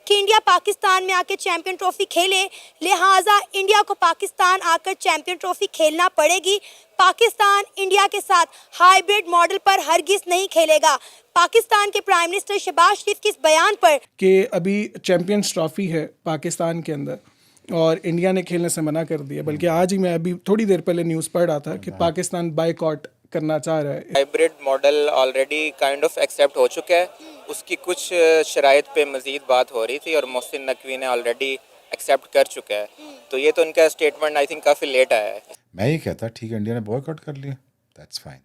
कि इंडिया पाकिस्तान में आकर चैंपियन ट्रॉफी खेले, लिहाजा इंडिया को पाकिस्तान आकर चैंपियन ट्रॉफी खेलना पड़ेगी। पाकिस्तान इंडिया के साथ हाइब्रिड मॉडल पर हरगिज नहीं खेलेगा। पाकिस्तान के प्राइम मिनिस्टर शहबाज शरीफ के इस बयान पर कि अभी चैंपियंस ट्रॉफी है पाकिस्तान के अंदर और इंडिया ने खेलने से मना कर दिया, बल्कि आज ही मैं अभी थोड़ी देर पहले न्यूज़ पढ़ रहा था कि पाकिस्तान बायकॉट करना चाह रहा है। Hybrid model already kind of accept हो चुका है, उसकी कुछ शराइत पे मज़ीद बात हो रही थी और मोहसिन नकवी ने ऑलरेडी एक्सेप्ट कर चुका है, तो ये तो उनका स्टेटमेंट आई थिंक काफ़ी लेट आया है। मैं ये कहता ठीक है, इंडिया ने बॉयकॉट कर लिया, दैट्स फाइन।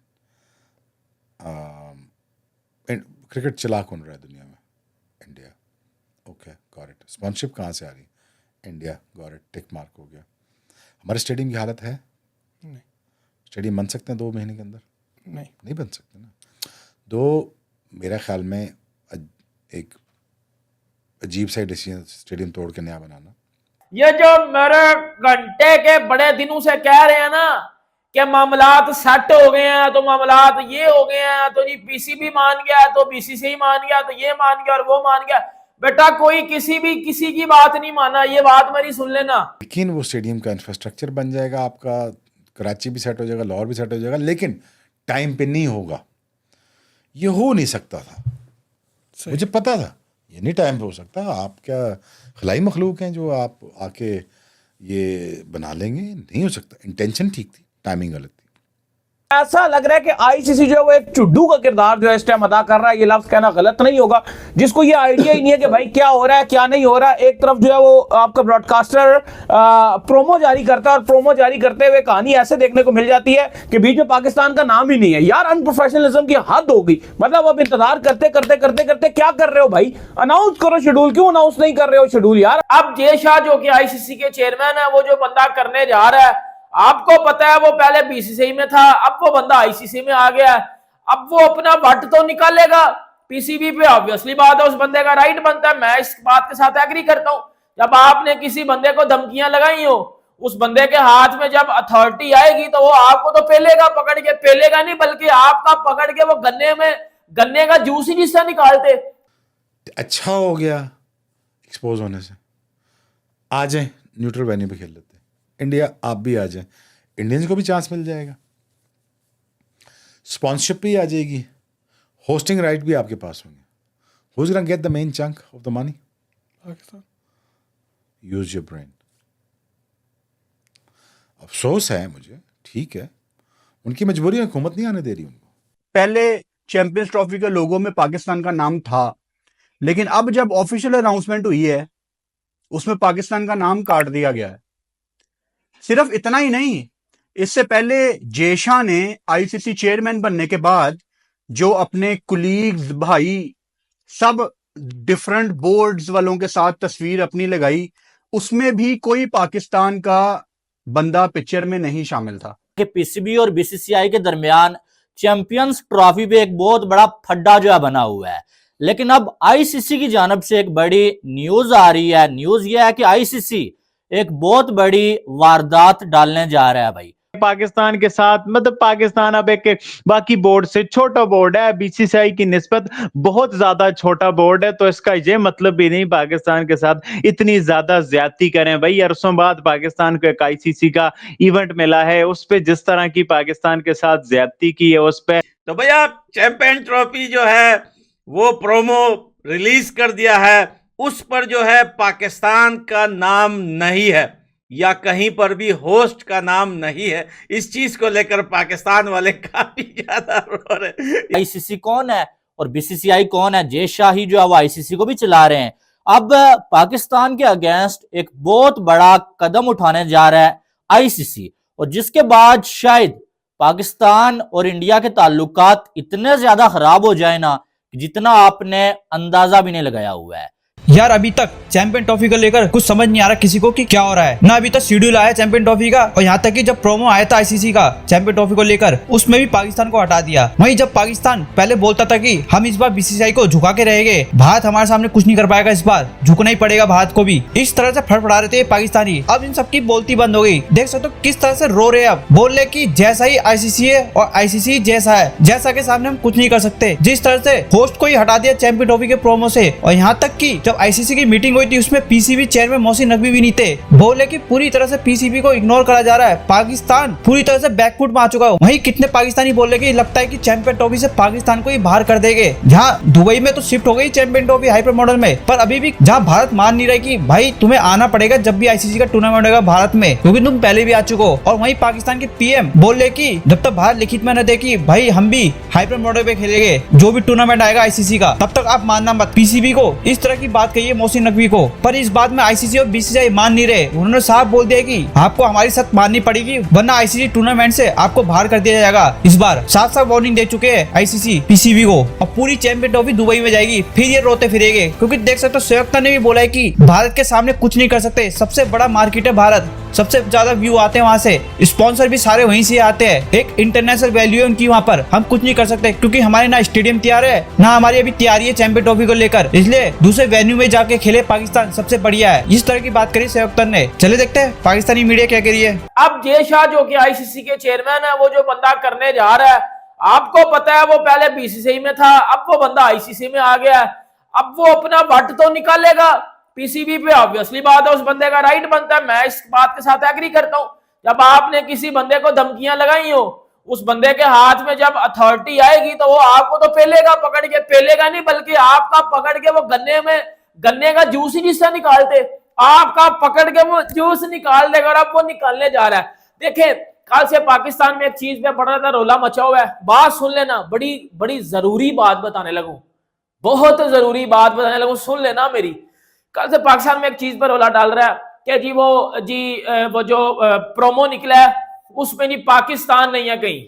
क्रिकेट चला कौन रहा है दुनिया में? India. Okay, got it. Sponsorship कहाँ से आ रही? India, got it, tick mark हो गया। हमारे स्टेडियम की हालत है? नहीं। स्टेडियम बन सकते हैं 2 महीने के अंदर? नहीं बन सकते ना। मेरा ख्याल में एक अजीब सा डिसीजन स्टेडियम तोड़ के नया बनाना। ये जो मेरे घंटे के बड़े दिनों से कह रहे हैं ना कि मामलात सेट हो गए हैं, तो मामलात ये हो गए हैं, तो जी पीसीबी मान गया, तो बीसीसीआई मान गया, तो ये मान गया और वो मान गया। बेटा कोई किसी की बात नहीं माना, ये बात मेरी सुन लेना। लेकिन वो स्टेडियम का इंफ्रास्ट्रक्चर बन जाएगा, आपका कराची भी सेट हो जाएगा, लाहौर भी सेट हो जाएगा, लेकिन टाइम पे नहीं होगा। ये हो नहीं सकता था, मुझे पता था ये नहीं टाइम पे हो सकता। आप क्या खलाई मखलूक हैं जो आप आके ये बना लेंगे? नहीं हो सकता। इंटेंशन ठीक थी, टाइमिंग गलत थी। ऐसा लग रहा है कि आईसीसी जो है वो एक चुड्डू का किरदार जो है इस टाइम अदा कर रहा है। ये लफ्ज कहना गलत नहीं होगा, जिसको ये आइडिया ही नहीं है कि भाई क्या हो रहा है क्या नहीं हो रहा है। एक तरफ जो है वो आपका ब्रॉडकास्टर प्रोमो जारी करता है और प्रोमो जारी करते हुए कहानी ऐसे देखने को मिल जाती है कि बीच में पाकिस्तान का नाम ही नहीं है। यार अनप्रोफेशनलिज्म की हद होगी। मतलब अब इंतजार करते करते करते करते क्या कर रहे हो भाई? अनाउंस करो शेड्यूल, क्यों अनाउंस नहीं कर रहे हो शेड्यूल यार? अब जय शाह जो कि आईसीसी के चेयरमैन है, वो जो बंदा करने जा रहा है, आपको पता है वो पहले बीसीसीआई में था, अब वो बंदा आईसीसी में आ गया है। अब वो अपना वट तो निकालेगा पीसीबी पे, ऑब्वियसली बात है उस बंदे का राइट बनता है। मैं इस बात के साथ एग्री करता हूं। जब आपने किसी बंदे को धमकियां लगाई हो, उस बंदे के हाथ में जब अथॉरिटी आएगी तो वो आपको तो पेलेगा, पकड़ के पेलेगा नहीं, बल्कि आपका पकड़ के वो गन्ने का जूस ही जिससे निकालते। अच्छा हो गया एक्सपोज होने से। आ जाए न्यूट्रल वेन्यू पे खेल लेते इंडिया, आप भी आ जाए, इंडियंस को भी चांस मिल जाएगा, स्पॉन्सरशिप भी आ जाएगी, होस्टिंग राइट भी आपके पास होंगे। Who's gonna get the main chunk of the money? Pakistan. Use your brain. अफसोस है मुझे, ठीक है, उनकी मजबूरी हुकूमत नहीं आने दे रही उनको। पहले चैंपियंस ट्रॉफी के लोगों में पाकिस्तान का नाम था, लेकिन अब जब ऑफिशियल अनाउंसमेंट हुई है उसमें पाकिस्तान का नाम काट दिया गया है। सिर्फ इतना ही नहीं, इससे पहले जय शाह ने आईसीसी चेयरमैन बनने के बाद जो अपने कुलीग्स, भाई, सब डिफरेंट बोर्ड्स वालों के साथ तस्वीर अपनी लगाई, उसमें भी कोई पाकिस्तान का बंदा पिक्चर में नहीं शामिल था। कि पीसीबी और बीसीसीआई के दरमियान चैंपियंस ट्रॉफी पे एक बहुत बड़ा फड्डा जो है बना हुआ है। लेकिन अब आईसीसी की जानब से एक बड़ी न्यूज आ रही है। न्यूज ये है कि आईसीसी एक बहुत बड़ी वारदात डालने जा रहा है भाई पाकिस्तान के साथ। मतलब पाकिस्तान अब एक बाकी बोर्ड से छोटा बोर्ड है, बीसीसीआई की निस्बत बहुत ज्यादा छोटा बोर्ड है, तो इसका ये मतलब भी नहीं पाकिस्तान के साथ इतनी ज्यादा ज्यादती करें भाई। अरसों बाद पाकिस्तान को एक आईसीसी का इवेंट मिला है, उस पे जिस तरह की पाकिस्तान के साथ ज्यादती की है उस पे तो भैया चैंपियन ट्रॉफी जो है वो प्रोमो रिलीज कर दिया है, उस पर जो है पाकिस्तान का नाम नहीं है या कहीं पर भी होस्ट का नाम नहीं है। इस चीज को लेकर पाकिस्तान वाले काफी ज्यादा रो रहे। आईसीसी कौन है और बीसीसीआई कौन है? जय शाह ही जो है वो आईसीसी को भी चला रहे हैं। अब पाकिस्तान के अगेंस्ट एक बहुत बड़ा कदम उठाने जा रहा है आईसीसी, और जिसके बाद शायद पाकिस्तान और इंडिया के ताल्लुकात इतने ज्यादा खराब हो जाए ना, जितना आपने अंदाजा भी नहीं लगाया हुआ है। यार अभी तक चैंपियन ट्रॉफी को लेकर कुछ समझ नहीं आ रहा किसी को कि क्या हो रहा है। ना अभी तक शेड्यूल आया चैंपियन ट्रॉफी का, और यहाँ तक कि जब प्रोमो आया था आईसीसी का चैंपियन ट्रॉफी को लेकर, उसमें भी पाकिस्तान को हटा दिया। वहीं जब पाकिस्तान पहले बोलता था कि हम इस बार बीसीसीआई को झुका के रहेंगे, भारत हमारे सामने कुछ नहीं कर पाएगा, इस बार झुकना ही पड़ेगा भारत को भी, इस तरह से फड़फड़ा रहे थे पाकिस्तानी। अब इन सबकी बोलती बंद हो गई। देख सकते हो किस तरह से रो रहे। अब बोल रहे कि जैसा ही आईसीसी है और आईसीसी जैसा है, जैसा के सामने हम कुछ नहीं कर सकते। जिस तरह से होस्ट को ही हटा दिया चैंपियन ट्रॉफी के प्रोमो से, और यहाँ तक कि जो जब आईसीसी की मीटिंग हुई थी उसमें पीसीबी चेयरमैन मोहसिन नकवी भी नहीं थे। बोले कि पूरी तरह से पीसीबी को इग्नोर करा जा रहा है, पाकिस्तान पूरी तरह से बैकफुट में आ चुका है। वहीं कितने पाकिस्तानी बोल रहे कि लगता है कि चैंपियन ट्रॉफी से पाकिस्तान को ही बाहर कर देंगे। जहाँ दुबई में तो शिफ्ट हो गई चैंपियन ट्रॉफी हाइपर मॉडल में, पर अभी भी जहाँ भारत मान नहीं रहा कि भाई तुम्हें आना पड़ेगा जब भी आईसीसी का टूर्नामेंट होगा भारत में, क्योंकि तुम पहले भी आ चुके हो। और वहीं पाकिस्तान के पीएम बोल रहे कि जब तक भारत लिखित में न दे कि भाई हम भी हाइपर मॉडल पे खेलेंगे जो भी टूर्नामेंट आएगा आईसीसी का, तब तक आप मानना मत पीसीबी को। इस तरह की बात कही है मोहसिन नकवी को, पर इस बात में आईसीसी और बीसीसीआई मान नहीं रहे। उन्होंने साफ बोल दिया कि आपको हमारी साथ माननी पड़ेगी वरना आईसीसी टूर्नामेंट से आपको बाहर कर दिया जाएगा। इस बार साफ साफ वार्निंग दे चुके हैं आईसीसी पीसीबी को, और पूरी चैंपियन ट्रॉफी दुबई में जाएगी, फिर ये रोते फिरेंगे। क्योंकि देख सकते हो संयुक्त ने भी बोला है कि भारत के सामने कुछ नहीं कर सकते, सबसे बड़ा मार्केट है भारत, सबसे ज्यादा व्यू आते हैं वहाँ से, स्पॉन्सर भी सारे वहीं से आते हैं, एक इंटरनेशनल वैल्यू है उनकी वहाँ पर। हम कुछ नहीं कर सकते क्योंकि हमारे ना स्टेडियम तैयार है ना हमारी अभी तैयारी है चैंपियन ट्रॉफी को लेकर, इसलिए दूसरे वेन्यू में जाके खेले पाकिस्तान सबसे बढ़िया है। इस तरह की बात करी संयुक्त ने। चले देखते हैं पाकिस्तानी मीडिया क्या कह रही है। अब जय शाह जो कि आईसीसी के चेयरमैन है, वो जो बंदा करने जा रहा है, आपको पता है वो पहले बीसीसीआई में था, अब वो बंदा आईसीसी में आ गया है। अब वो अपना वट तो निकालेगा पीसीबी पे, ऑब्वियसली बात है उस बंदे का राइट बनता है, मैं इस बात के साथ एग्री करता हूं। जब आपने किसी बंदे को धमकियां लगाई हो, उस बंदे के हाथ में जब अथॉरिटी आएगी तो वो आपको तो पेलेगा, पकड़ के पेलेगा नहीं, बल्कि आपका पकड़ के वो गन्ने का जूस ही जिससे निकालते, आपका पकड़ के वो जूस निकाल देगा, और अब वो निकालने जा रहा है। देखें, कल से पाकिस्तान में एक चीज पे बड़ा रोला मचा हुआ है, बात सुन लेना, बड़ी बड़ी जरूरी बात बताने लगूं, बहुत जरूरी बात बताने लगूं, सुन लेना मेरी। कल से पाकिस्तान में एक चीज पर रोला डाल रहा है कि वो जो प्रोमो निकला है उसमें नहीं पाकिस्तान नहीं है कहीं,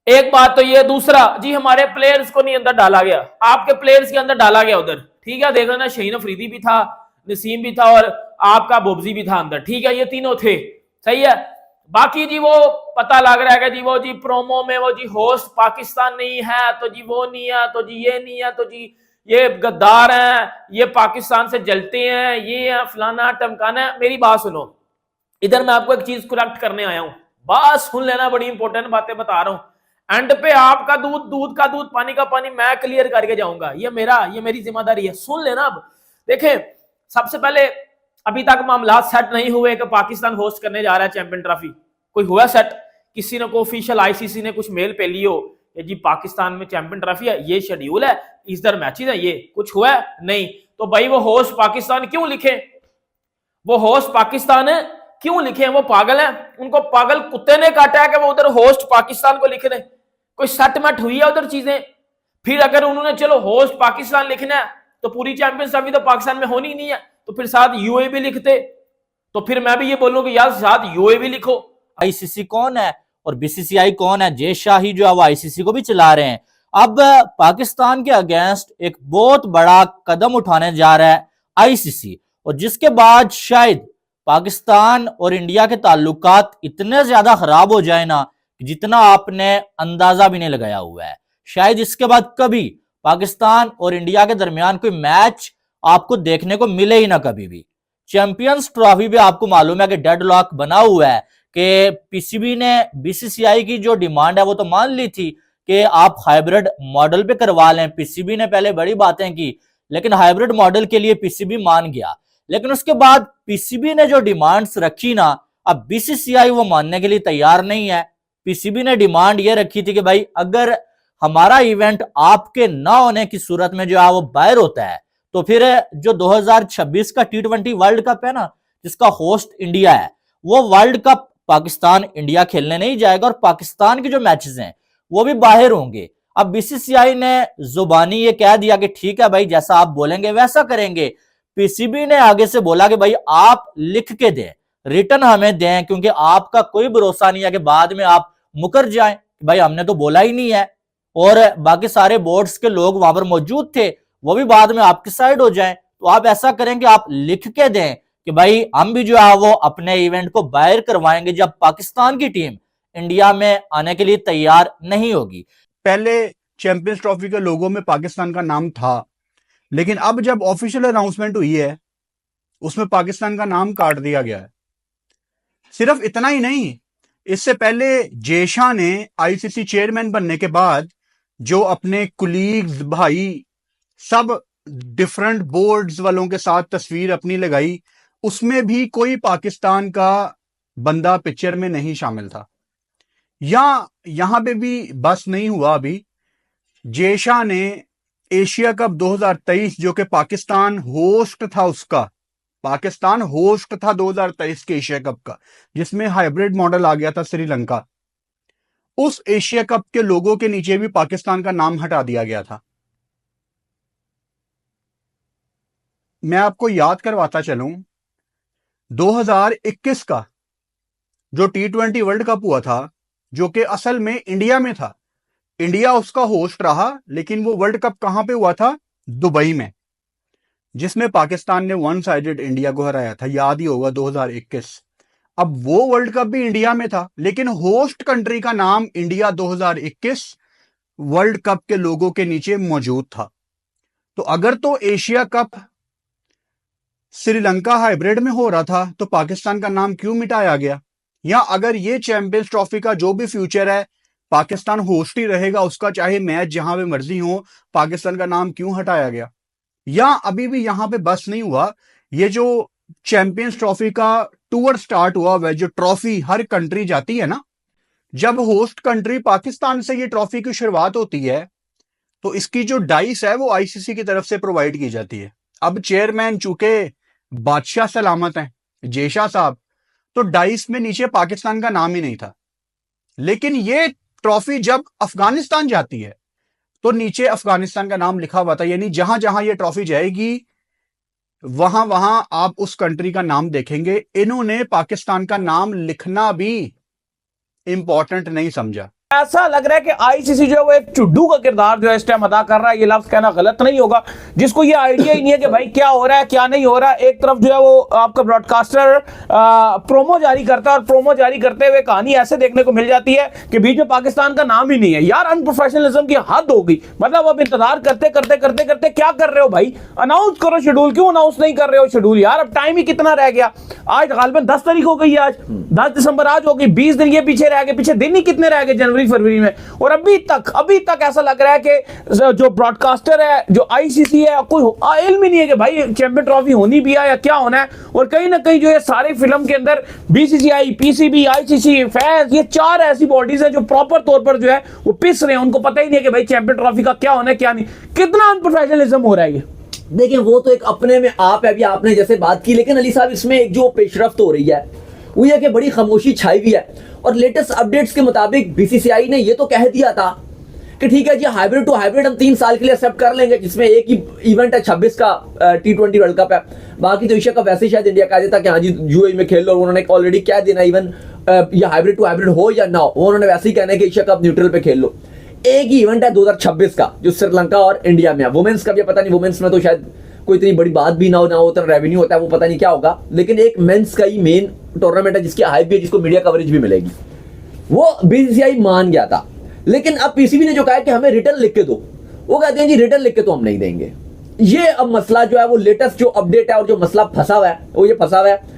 एक बात तो ये, दूसरा जी हमारे प्लेयर्स को नहीं अंदर डाला गया, आपके प्लेयर्स के अंदर डाला गया उधर, ठीक है, देख लेना, शहीन अफरीदी भी था, नसीम भी था और आपका बुब्जी भी था अंदर, ठीक है, ये तीनों थे, सही है। बाकी जी वो पता लग रहा है कि जी वो जी प्रोमो में वो जी होस्ट पाकिस्तान नहीं है, तो जी वो नहीं है, तो जी ये नहीं है, तो जी ये गद्दार हैं, ये पाकिस्तान से जलते हैं, ये है फलाना टमकाना है। मेरी बात सुनो, इधर मैं आपको एक चीज करेक्ट करने आया हूं, बात सुन लेना, बड़ी इंपॉर्टेंट बातें बता रहा हूं। एंड पे आपका दूध का दूध, पानी का पानी मैं क्लियर करके जाऊंगा, ये मेरी जिम्मेदारी है, सुन लेना। अब देखें, सबसे पहले अभी तक मामला सेट नहीं हुए कि पाकिस्तान होस्ट करने जा रहा है चैंपियन ट्रॉफी, कोई हुआ सेट? किसी ने को ऑफिशियल आईसीसी ने कुछ मेल पे लियो कि जी पाकिस्तान में चैंपियन ट्रॉफी है, ये शेड्यूल है, इस दर मैचेस है, ये कुछ हुआ है? नहीं। तो भाई वो होस्ट पाकिस्तान क्यों लिखे? वो होस्ट पाकिस्तान है क्यों लिखे? वो पागल है, उनको पागल कुत्ते ने काटा है कि वो उधर होस्ट पाकिस्तान को लिख रहे? कोई सेटमेंट हुई है उधर चीजें? फिर अगर उन्होंने चलो होस्ट पाकिस्तान लिखना है तो पूरी चैंपियंस ट्रॉफी तो पाकिस्तान में होनी नहीं है, तो फिर साथ यूए भी लिखते, तो फिर मैं भी ये बोलूं कि यार साथ यूए भी लिखो। आईसीसी कौन है और बीसीसीआई कौन है? जय शाह ही जो है वो आईसीसी को भी चला रहे हैं। अब पाकिस्तान के अगेंस्ट एक बहुत बड़ा कदम उठाने जा रहा है आईसीसी, और जिसके बाद शायद पाकिस्तान और इंडिया के ताल्लुकात इतने ज्यादा खराब हो जाए ना, जितना आपने अंदाजा भी नहीं लगाया हुआ है। शायद इसके बाद कभी पाकिस्तान और इंडिया के दरमियान कोई मैच आपको देखने को मिले ही ना कभी भी। चैंपियंस ट्रॉफी भी आपको मालूम है कि डेडलॉक बना हुआ है कि पीसीबी ने बीसीसीआई की जो डिमांड है वो तो मान ली थी कि आप हाइब्रिड मॉडल पे करवा लें। पीसीबी ने पहले बड़ी बातें की, लेकिन हाइब्रिड मॉडल के लिए पीसीबी मान गया, लेकिन उसके बाद पीसीबी ने जो डिमांड्स रखी ना, अब बीसीसीआई वो मानने के लिए तैयार नहीं है। पीसीबी ने डिमांड ये रखी थी कि भाई अगर हमारा इवेंट आपके ना होने की सूरत में जो है वो बाहर होता है, तो फिर जो 2026 का T20 वर्ल्ड कप है ना, जिसका होस्ट इंडिया है, वो वर्ल्ड कप पाकिस्तान इंडिया खेलने नहीं जाएगा और पाकिस्तान के जो मैचेस हैं वो भी बाहर होंगे। अब बीसीसीआई ने जुबानी ये कह दिया कि ठीक है भाई, जैसा आप बोलेंगे वैसा करेंगे। पीसीबी ने आगे से बोला कि भाई आप लिख के दें, रिटर्न हमें दें, क्योंकि आपका कोई भरोसा नहीं है कि बाद में आप मुकर जाएं, भाई हमने तो बोला ही नहीं है। और बाकी सारे बोर्ड्स के लोग वहां पर मौजूद थे, वो भी बाद में आपकी साइड हो जाएं। तो आप ऐसा करें कि आप लिख के दें कि भाई हम भी जो है वो अपने इवेंट को बाहर करवाएंगे जब पाकिस्तान की टीम इंडिया में आने के लिए तैयार नहीं होगी। पहले चैंपियंस ट्रॉफी के लोगों में पाकिस्तान का नाम था, लेकिन अब जब ऑफिशियल अनाउंसमेंट हुई है उसमें पाकिस्तान का नाम काट दिया गया है। सिर्फ इतना ही नहीं, इससे पहले जय शाह ने आईसीसी चेयरमैन बनने के बाद जो अपने कुलीग्स, भाई सब डिफरेंट बोर्ड्स वालों के साथ तस्वीर अपनी लगाई, उसमें भी कोई पाकिस्तान का बंदा पिक्चर में नहीं शामिल था। या यहां पे भी बस नहीं हुआ, अभी जय शाह ने एशिया कप 2023 जो कि पाकिस्तान होस्ट था, उसका पाकिस्तान होस्ट था 2023 के एशिया कप का, जिसमें हाइब्रिड मॉडल आ गया था श्रीलंका, उस एशिया कप के लोगों के नीचे भी पाकिस्तान का नाम हटा दिया गया था। मैं आपको याद करवाता चलूं, 2021 का जो T20 वर्ल्ड कप हुआ था, जो कि असल में इंडिया में था, इंडिया उसका होस्ट रहा, लेकिन वो वर्ल्ड कप कहां पे हुआ था? दुबई में, जिसमें पाकिस्तान ने वन साइडेड इंडिया को हराया था, याद ही होगा 2021। अब वो वर्ल्ड कप भी इंडिया में था, लेकिन होस्ट कंट्री का नाम इंडिया 2021 वर्ल्ड कप के लोगों के नीचे मौजूद था। तो अगर तो एशिया कप श्रीलंका हाइब्रिड में हो रहा था, तो पाकिस्तान का नाम क्यों मिटाया गया? या अगर ये चैंपियंस ट्रॉफी का जो भी फ्यूचर है पाकिस्तान होस्ट ही रहेगा, उसका चाहे मैच जहां पे मर्जी हो, पाकिस्तान का नाम क्यों हटाया गया? या अभी भी यहां पे बस नहीं हुआ, ये जो चैंपियंस ट्रॉफी का टूर स्टार्ट हुआ हुआ है, जो ट्रॉफी हर कंट्री जाती है ना, जब होस्ट कंट्री पाकिस्तान से ये ट्रॉफी की शुरुआत होती है, तो इसकी जो डाइस है वो आईसीसी की तरफ से प्रोवाइड की जाती है। अब चेयरमैन चूंकि बादशाह सलामत हैं, जय शाह साहब, तो डाइस में नीचे पाकिस्तान का नाम ही नहीं था। लेकिन ये ट्रॉफी जब अफगानिस्तान जाती है, तो नीचे अफगानिस्तान का नाम लिखा हुआ था, यानी जहां जहां ये ट्रॉफी जाएगी वहां वहां आप उस कंट्री का नाम देखेंगे। इन्होंने पाकिस्तान का नाम लिखना भी इंपॉर्टेंट नहीं समझा। ऐसा लग रहा है कि आईसीसी जो है वो एक चुड्डू का किरदार जो है इस टाइम अदा कर रहा है। ये लफ्ज कहना गलत नहीं होगा, जिसको ये आइडिया ही नहीं है कि भाई क्या हो रहा है क्या नहीं हो रहा है। एक तरफ जो है वो आपका ब्रॉडकास्टर प्रोमो जारी करता है, और प्रोमो जारी करते हुए कहानी ऐसे देखने को मिल जाती है कि बीच में पाकिस्तान का नाम ही नहीं है। यार अनप्रोफेशनलिज्म की हद हो गई। मतलब अब इंतजार करते करते करते करते क्या कर रहे हो भाई? अनाउंस करो शेड्यूल, क्यों अनाउंस नहीं कर रहे हो शेड्यूल? यार अब टाइम ही कितना रह गया। आज गालिबन 10 तारीख हो गई, आज 10 दिसंबर आज हो गई, 20 दिन ये पीछे रह गए, पीछे दिन ही कितने रह गए जनवरी फरवरी में। और अभी तक ऐसा लग रहा है कि जो ब्रॉडकास्टर है, जो आईसीसी है, कोई इल्म ही नहीं है कि भाई चैंपियन ट्रॉफी होनी भी है या क्या होना है। और कहीं ना कहीं जो है सारे फिल्म के अंदर बीसीसीआई, पीसीबी, आईसीसी, फैंस, ये 4 ऐसी बॉडीज है जो प्रॉपर तौर पर जो है वो पिस रहे हैं। उनको पता ही नहीं है कि भाई चैंपियन ट्रॉफी का क्या होना है क्या नहीं। कितना अनप्रोफेशनलिज्म हो रहा है ये। देखिए वो तो एक अपने में आप है, अभी आपने जैसे बात की, लेकिन अली साहब इसमें एक जो पेशरफ्त हो रही है वो ये कि बड़ी खामोशी छाई हुई है। और लेटेस्ट अपडेट्स के मुताबिक बीसीसीआई ने ये तो कह दिया था कि ठीक है जी, हाइब्रिड टू हाइब्रिड हम 3 साल के लिए एक्सेप्ट कर लेंगे, जिसमें एक ही इवेंट है 26 का T20 वर्ल्ड कप है, बाकी तो एशिया कप वैसे ही शायद इंडिया कह देता कि हाँ जी यूएई में खेल लो। उन्होंने ऑलरेडी कह देना, इवन ये हाइब्रिड टू हाइब्रिड हो या ना हो, उन्होंने वैसे ही कहना है कि एशिया कप न्यूट्रल पे खेल लो। एक ही इवेंट है 2026 का जो श्रीलंका और इंडिया में है। वुमेन्स का भी पता नहीं, वुमेन्स में तो शायद कोई इतनी बड़ी बात भी ना हो उतना रेवेन्यू होता है, वो पता नहीं क्या होगा। लेकिन एक मेंस का ही मेन टूर्नामेंट है जिसकी हाइप भी है, जिसको मीडिया कवरेज भी मिलेगी, वो बीसीसीआई मान गया था। लेकिन अब पीसीबी ने जो कहा है कि हमें रिटर्न लिख के दो, वो कहते हैं जी रिटर्न लिख के तो हम नहीं देंगे। ये अब मसला जो है वो लेटेस्ट जो अपडेट है और जो मसला फंसा हुआ है वो ये फंसा हुआ है